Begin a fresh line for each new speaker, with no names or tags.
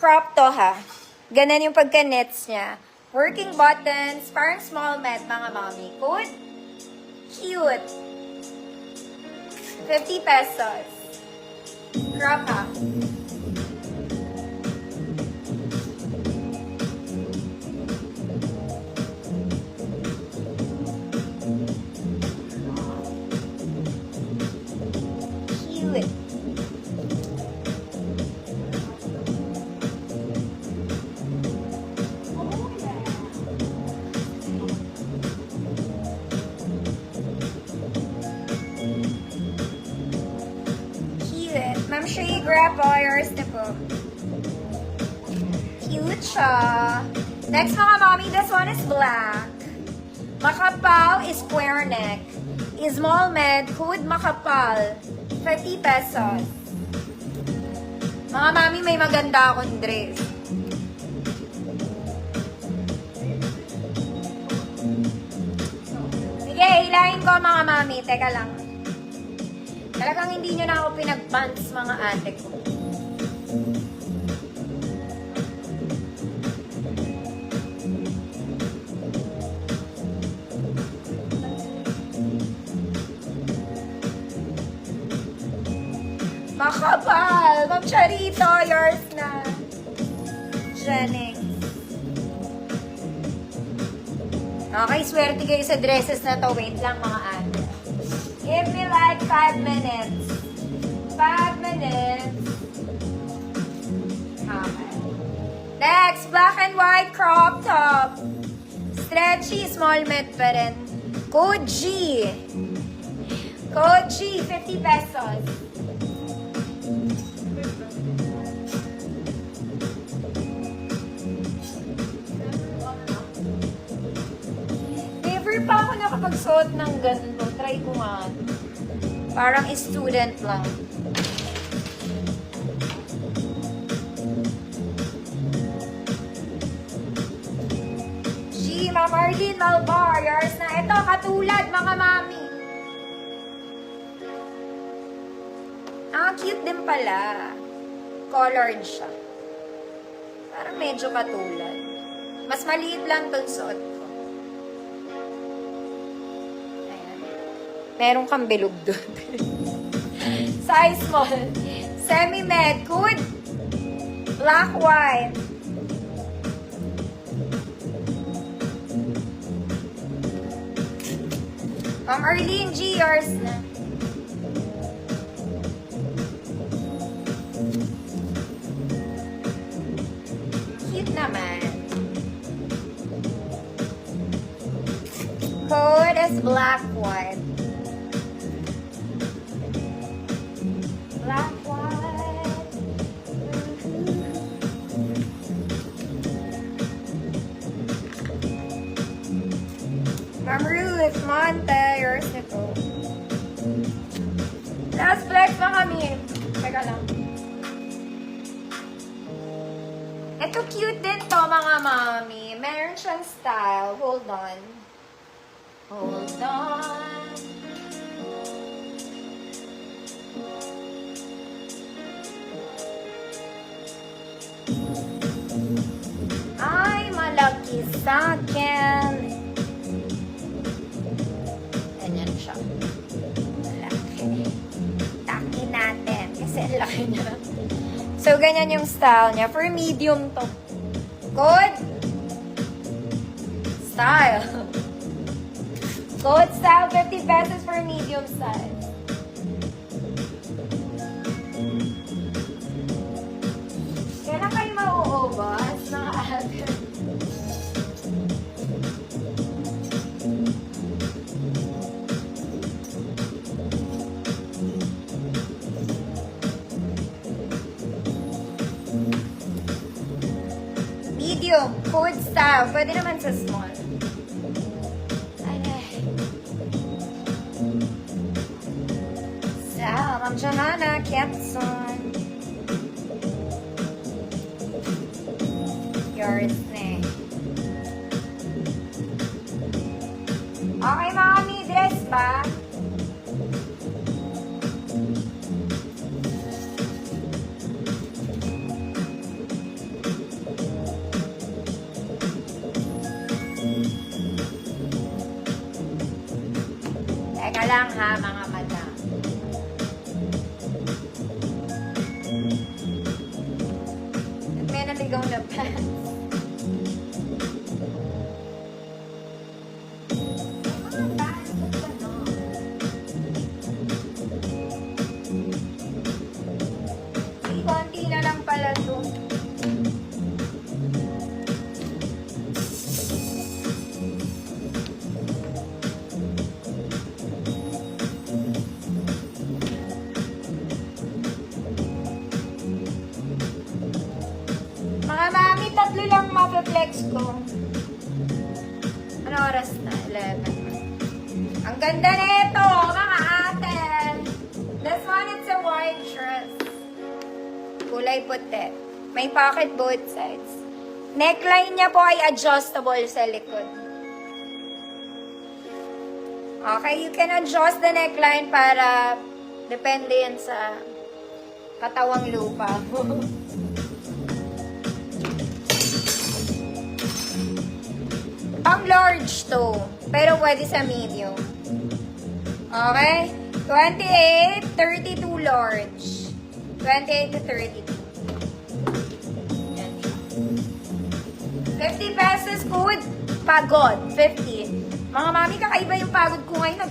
Crop to ha. Ganun yung pagka-knits niya. Working buttons, parang small med mga mommy. Cute. Cute. 50 pesos. Crop ha. Cute. Ma'am, sure you grab all yours na po. Cute siya. Next mga mommy, this one is black. Makapal is square neck. Small med, hood makapal. 50 pesos. Mga mommy, may maganda akong dress. Sige, hilahin ko mga mami. Teka lang. Talagang hindi nyo na ako pinag-pants, mga ate ko. Makapal! Ma'am Charito, yours na. Jenny. Okay, swerte kayo sa dresses na to. Wait lang, mga ate. Give me like 5 minutes. 5 minutes. Okay. Next, black and white crop top. Stretchy, small med pa rin. Code G. Code G, 50 pesos. Never pa ako nakapagsuot ng ganito. Try ko nga. Parang student lang. G, Ma'am Arlene Malbar. Yours na. Ito, katulad, mga mami. Ah, cute din pala. Colored siya. Parang medyo katulad. Mas maliit lang itong suot ko. Meron kang bilog doon. Size small. Semi-med. Good. Black, white. Ma'am Arlene G, yours na. Cute naman. Code is black, white. Black, white. Ma'am Ruth, Monte, yours na po. Last flex na kami. Teka lang. Ito cute din to, mga mami. Meron siyang style. Hold on. Hold on. Ay, malaki sa akin. Ganyan siya. Malaki. Taki natin. Kasi ang laki niya. So, ganyan yung style niya. For medium to. Good? Style. Good style. 50 pesos for medium size. Kailan kayo mauubos, mga ate? Medium, code style. Pwede naman sa small. So, Ma'am Johanna, Kepson. Yours next. Okay. Okay, mami. Dress ba? Teka lang ha, mga madam. At may naligaw na pants. Konti na lang pala to. Mga mami, tatlo lang mapiplex ko. Ano oras na? 11. Ang ganda na ito, mga ate. This one, it's a white dress. Kulay puti. May pocket both sides. Neckline niya po ay adjustable sa likod. Okay, you can adjust the neckline para depende yan sa katawang lupa. Pang large to, pero pwede sa medium. Okay? 28, 32 large. 28 to 32. 50 pesos food, pagod. 50. Mga mami, kakaiba yung pagod ko ngayon.